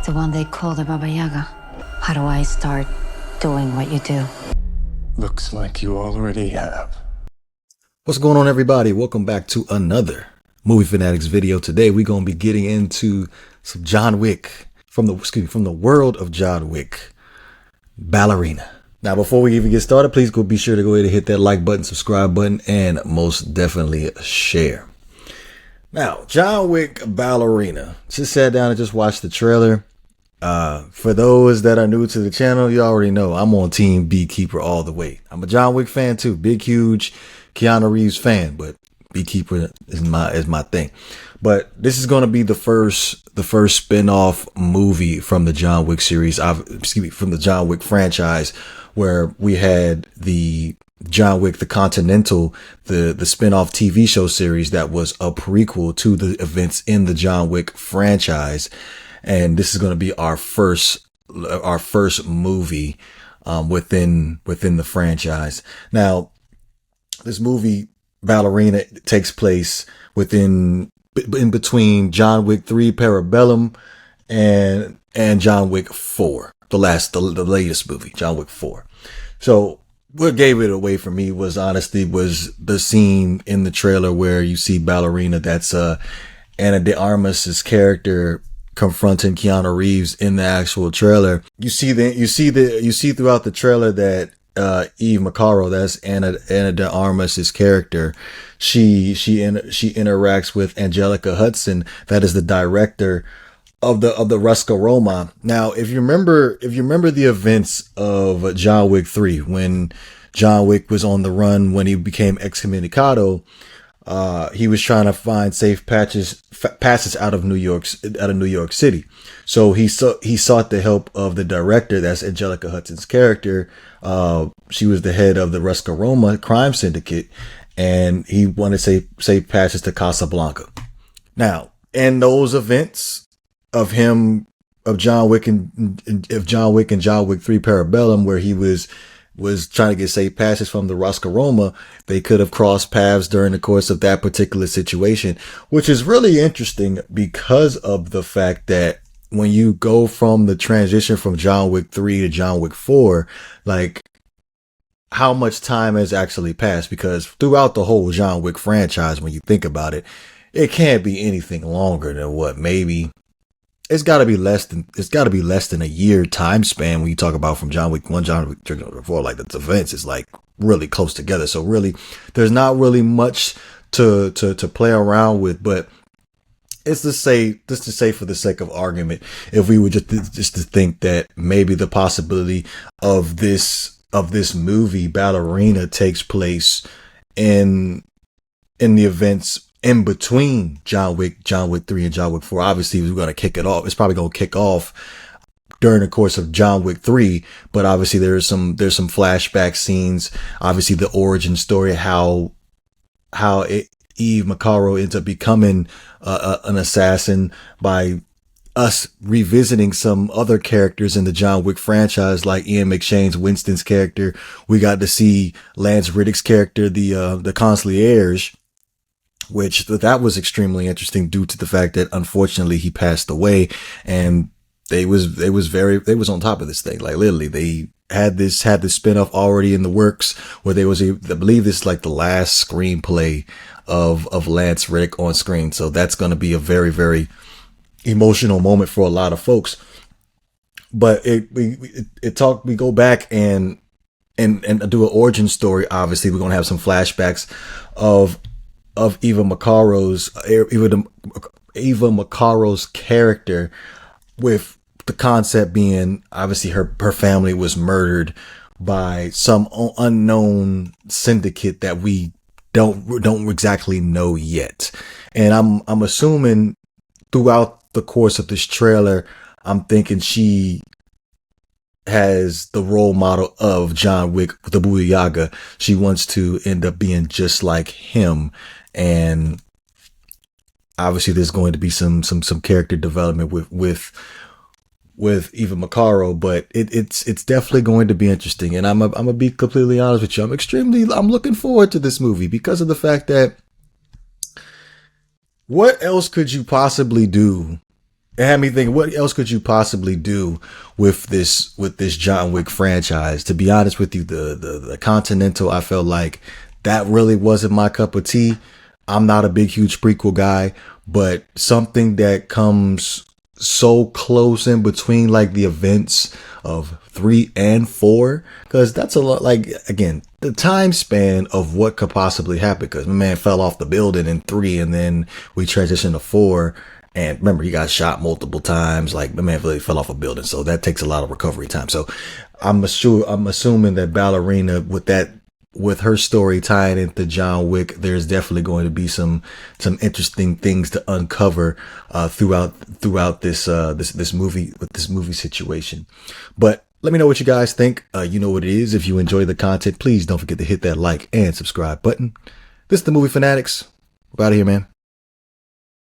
The one they call the Baba Yaga. How do I start doing what you do? Looks like you already have. What's going on, everybody? Welcome back to another Movie Fanatics video. Today we're going to be getting into some John Wick from the world of John Wick, Ballerina. Now, before we even get started, please be sure to go ahead and hit that like button, subscribe button, and most definitely share. Now, John Wick Ballerina. Just sat down and just watched the trailer. For those that are new to the channel, you already know I'm on Team Beekeeper all the way. I'm a John Wick fan too, big, huge Keanu Reeves fan, but Beekeeper is my thing. But this is going to be the first spin-off movie from the John Wick series, from the John Wick franchise, where we had the John Wick, the Continental, the spin-off TV show series that was a prequel to the events in the John Wick franchise. And this is going to be our first movie within the franchise. Now, this movie Ballerina takes place in between John Wick 3 Parabellum and John Wick 4, the latest movie, John Wick 4. So what gave it away for me was the scene in the trailer where you see Ballerina, that's Ana de Armas's character, confronting Keanu Reeves in the actual trailer. You see throughout the trailer that Eve Macaro, that's Ana de Armas's character, she interacts with Angelica Hudson, that is the director of the Ruska Roma. Now, if you remember the events of John Wick 3, when John Wick was on the run, when he became excommunicado, he was trying to find safe passes out of New York City. So he sought the help of the director, that's Angelica Hudson's character. She was the head of the Ruska Roma crime syndicate, and he wanted safe passes to Casablanca. Now, in those events of John Wick and John Wick 3 Parabellum, where he was trying to get safe passes from the Ruska Roma, they could have crossed paths during the course of that particular situation, which is really interesting because of the fact that when you go from the transition from John Wick 3 to John Wick 4, like, how much time has actually passed? Because throughout the whole John Wick franchise, when you think about it, it can't be anything longer than what, maybe it's got to be less than a year time span when you talk about from John Wick 1, John Wick 4, like the events is like really close together. So really, there's not really much to play around with, but it's just to say for the sake of argument, if we were just to think that maybe the possibility of this movie Ballerina takes place in the events in between John Wick 3 and John Wick 4. Obviously, we're going to kick it off. It's probably going to kick off during the course of John Wick 3, but obviously there's some flashback scenes. Obviously, the origin story, how Eve Macaro ends up becoming an assassin by us revisiting some other characters in the John Wick franchise, like Ian McShane's Winston's character. We got to see Lance Reddick's character, the concierge, which that was extremely interesting due to the fact that unfortunately he passed away, and they was on top of this thing. Like, literally, they had this spinoff already in the works, where I believe this is like the last screenplay of Lance Reddick on screen. So that's going to be a very, very emotional moment for a lot of folks. But we go back and do an origin story. Obviously, we're going to have some flashbacks of Eva Macaro's character, with the concept being obviously her family was murdered by some unknown syndicate that we don't exactly know yet. And I'm assuming throughout the course of this trailer, I'm thinking she has the role model of John Wick, the Baba Yaga. She wants to end up being just like him. And obviously there's going to be some character development with Eva Macaro, but it's definitely going to be interesting. And I'm gonna be completely honest with you. I'm looking forward to this movie because of the fact that what else could you possibly do it had me thinking, what else could you possibly do with this John Wick franchise? To be honest with you, the Continental, I felt like that really wasn't my cup of tea. I'm not a big, huge prequel guy, but something that comes so close in between like the events of 3 and 4, because that's a lot. Like, again, the time span of what could possibly happen, because my man fell off the building in 3 and then we transitioned to 4. And remember, he got shot multiple times. Like, my man really fell off a building. So that takes a lot of recovery time. So I'm assuming that Ballerina, with her story tying into John Wick, there's definitely going to be some interesting things to uncover throughout this movie situation. But let me know what you guys think. You know what it is. If you enjoy the content, please don't forget to hit that like and subscribe button. This is the Movie Fanatics. We're out of here, man.